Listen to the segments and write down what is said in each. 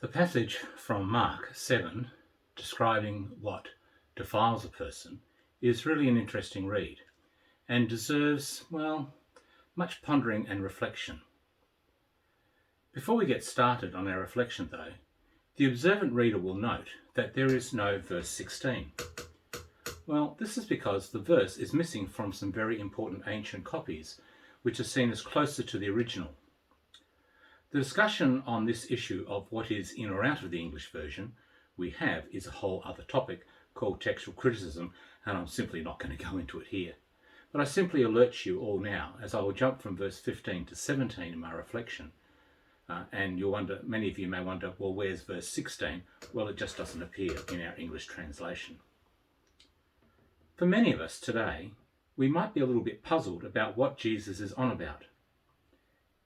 The passage from Mark 7 describing what defiles a person is really an interesting read and deserves, much pondering and reflection. Before we get started on our reflection though, the observant reader will note that there is no verse 16. Well, this is because the verse is missing from some very important ancient copies, which are seen as closer to the original. The discussion on this issue of what is in or out of the English version we have is a whole other topic called textual criticism, and I'm simply not going to go into it here. But I simply alert you all now, as I will jump from verse 15 to 17 in my reflection. And you'll wonder, many of you may wonder, well, where's verse 16? Well, it just doesn't appear in our English translation. For many of us today, we might be a little bit puzzled about what Jesus is on about.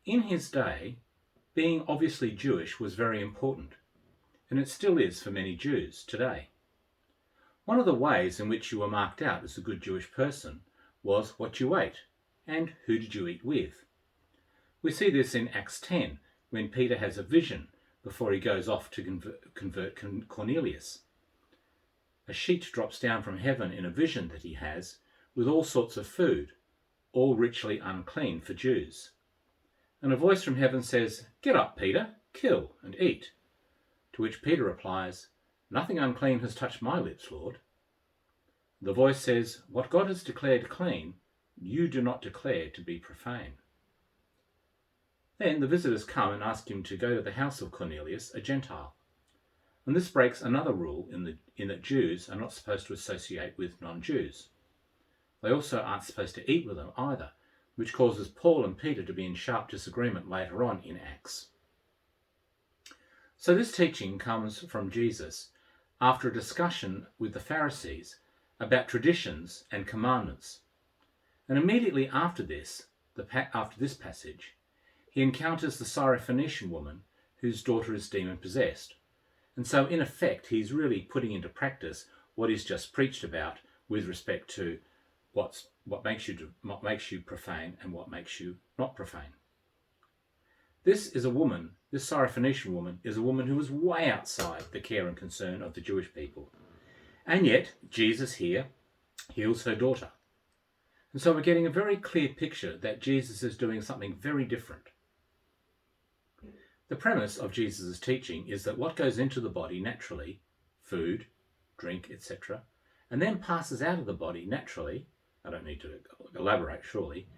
In his day, being obviously Jewish was very important, and it still is for many Jews today. One of the ways in which you were marked out as a good Jewish person was what you ate, and who did you eat with. We see this in Acts 10, when Peter has a vision before he goes off to convert Cornelius. A sheet drops down from heaven in a vision that he has, with all sorts of food, all richly unclean for Jews. And a voice from heaven says, "Get up, Peter, kill and eat." To which Peter replies, "Nothing unclean has touched my lips, Lord." The voice says, "What God has declared clean, you do not declare to be profane." Then the visitors come and ask him to go to the house of Cornelius, a Gentile. And this breaks another rule in that Jews are not supposed to associate with non-Jews. They also aren't supposed to eat with them either, which causes Paul and Peter to be in sharp disagreement later on in Acts. So this teaching comes from Jesus after a discussion with the Pharisees about traditions and commandments. And immediately after this passage, he encounters the Syrophoenician woman whose daughter is demon-possessed. And so in effect, he's really putting into practice what he's just preached about with respect to what makes you profane and what makes you not profane. This Syrophoenician woman is a woman who was way outside the care and concern of the Jewish people. And yet, Jesus here heals her daughter. And so we're getting a very clear picture that Jesus is doing something very different. The premise of Jesus' teaching is that what goes into the body naturally, food, drink, etc., and then passes out of the body naturally, I don't need to elaborate surely,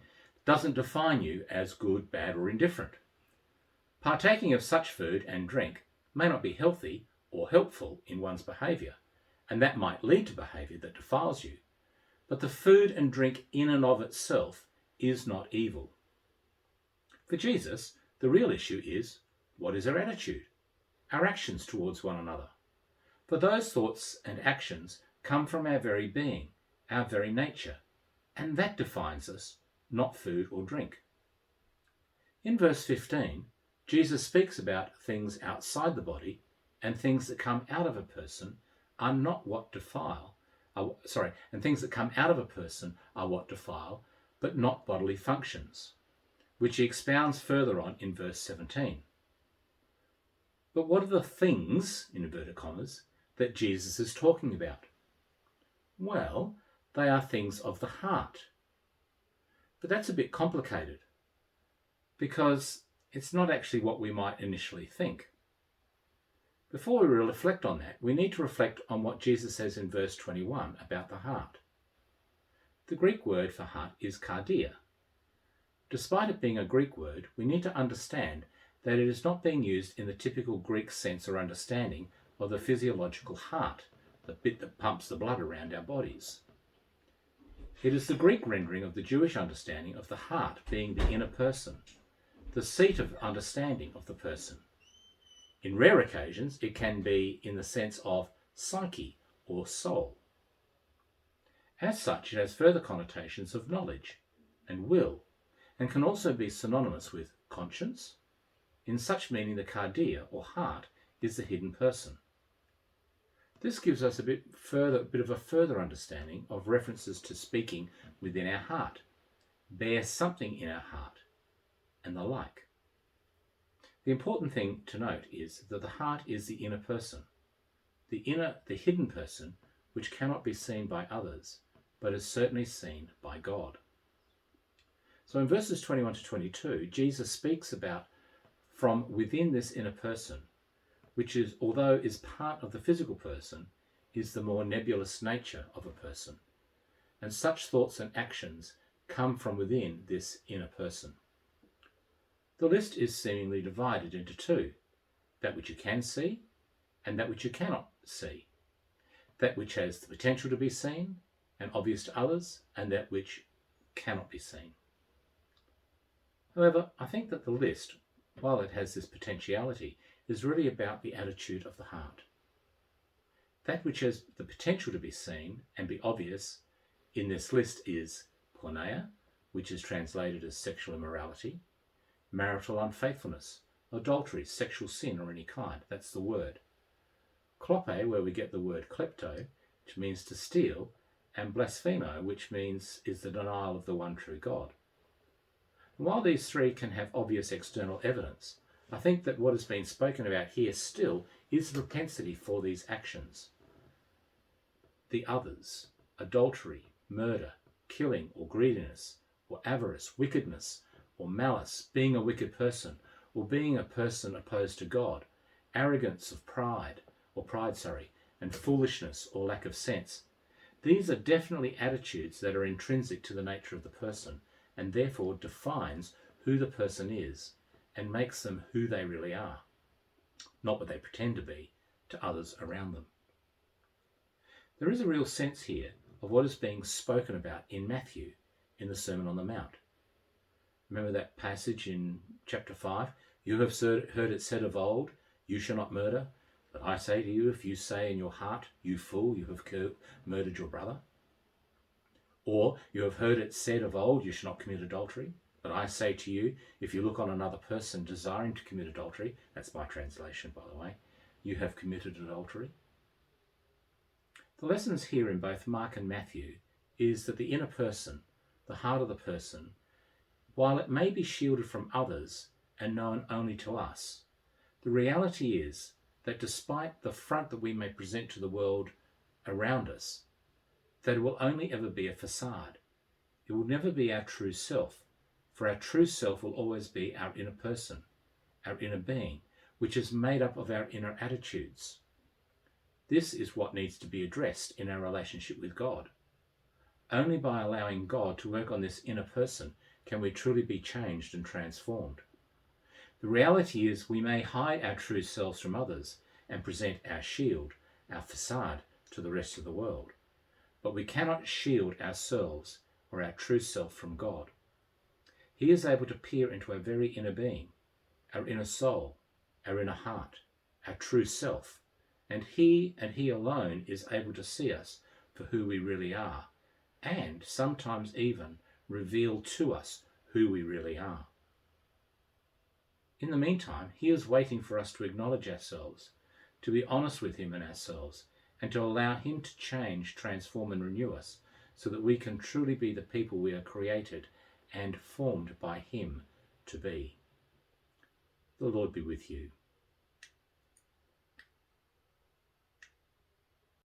doesn't define you as good, bad, or indifferent. Partaking of such food and drink may not be healthy or helpful in one's behaviour, and that might lead to behaviour that defiles you. But the food and drink in and of itself is not evil. For Jesus, the real issue is, what is our attitude, our actions towards one another? For those thoughts and actions come from our very being, our very nature, and that defines us, not food or drink. In verse 15, Jesus speaks about things outside the body, and things that come out of a person are not what defile. And things that come out of a person are what defile, but not bodily functions, which he expounds further on in verse 17. But what are the things, in inverted commas, that Jesus is talking about? Well, they are things of the heart. But that's a bit complicated, because it's not actually what we might initially think. Before we reflect on that, we need to reflect on what Jesus says in verse 21 about the heart. The Greek word for heart is kardia. Despite it being a Greek word, we need to understand that it is not being used in the typical Greek sense or understanding of the physiological heart, the bit that pumps the blood around our bodies. It is the Greek rendering of the Jewish understanding of the heart being the inner person, the seat of understanding of the person. In rare occasions, it can be in the sense of psyche or soul. As such, it has further connotations of knowledge and will, and can also be synonymous with conscience. In such meaning, the kardia or heart is the hidden person. This gives us a bit of a further understanding of references to speaking within our heart, bear something in our heart, and the like. The important thing to note is that the heart is the inner person, the hidden person, which cannot be seen by others, but is certainly seen by God. So in verses 21 to 22, Jesus speaks about from within this inner person, which is, although is part of the physical person, is the more nebulous nature of a person. And such thoughts and actions come from within this inner person. The list is seemingly divided into two: that which you can see and that which you cannot see, that which has the potential to be seen and obvious to others, and that which cannot be seen. However, I think that the list, while it has this potentiality, is really about the attitude of the heart. That which has the potential to be seen and be obvious in this list is porneia, which is translated as sexual immorality, marital unfaithfulness, adultery, sexual sin or any kind, that's the word. Klope, where we get the word klepto, which means to steal, and blasphemo, which means is the denial of the one true God. And while these three can have obvious external evidence, I think that what has been spoken about here still is the propensity for these actions. The others, adultery, murder, killing or greediness, or avarice, wickedness, or malice, being a wicked person, or being a person opposed to God, arrogance of pride, and foolishness or lack of sense. These are definitely attitudes that are intrinsic to the nature of the person, and therefore defines who the person is and makes them who they really are, not what they pretend to be to others around them. There is a real sense here of what is being spoken about in Matthew in the Sermon on the Mount. Remember that passage in chapter 5? You have heard it said of old, you shall not murder. But I say to you, if you say in your heart, you fool, you have murdered your brother. Or you have heard it said of old, you shall not commit adultery. But I say to you, if you look on another person desiring to commit adultery, that's my translation, by the way, you have committed adultery. The lessons here in both Mark and Matthew is that the inner person, the heart of the person, while it may be shielded from others and known only to us, the reality is that despite the front that we may present to the world around us, that it will only ever be a facade. It will never be our true self, for our true self will always be our inner person, our inner being, which is made up of our inner attitudes. This is what needs to be addressed in our relationship with God. Only by allowing God to work on this inner person can we truly be changed and transformed. The reality is we may hide our true selves from others and present our shield, our facade, to the rest of the world. But we cannot shield ourselves or our true self from God. He is able to peer into our very inner being, our inner soul, our inner heart, our true self, and He alone is able to see us for who we really are, and sometimes even reveal to us who we really are. In the meantime, He is waiting for us to acknowledge ourselves, to be honest with Him and ourselves, and to allow Him to change, transform and renew us so that we can truly be the people we are created and formed by Him to be. The Lord be with you.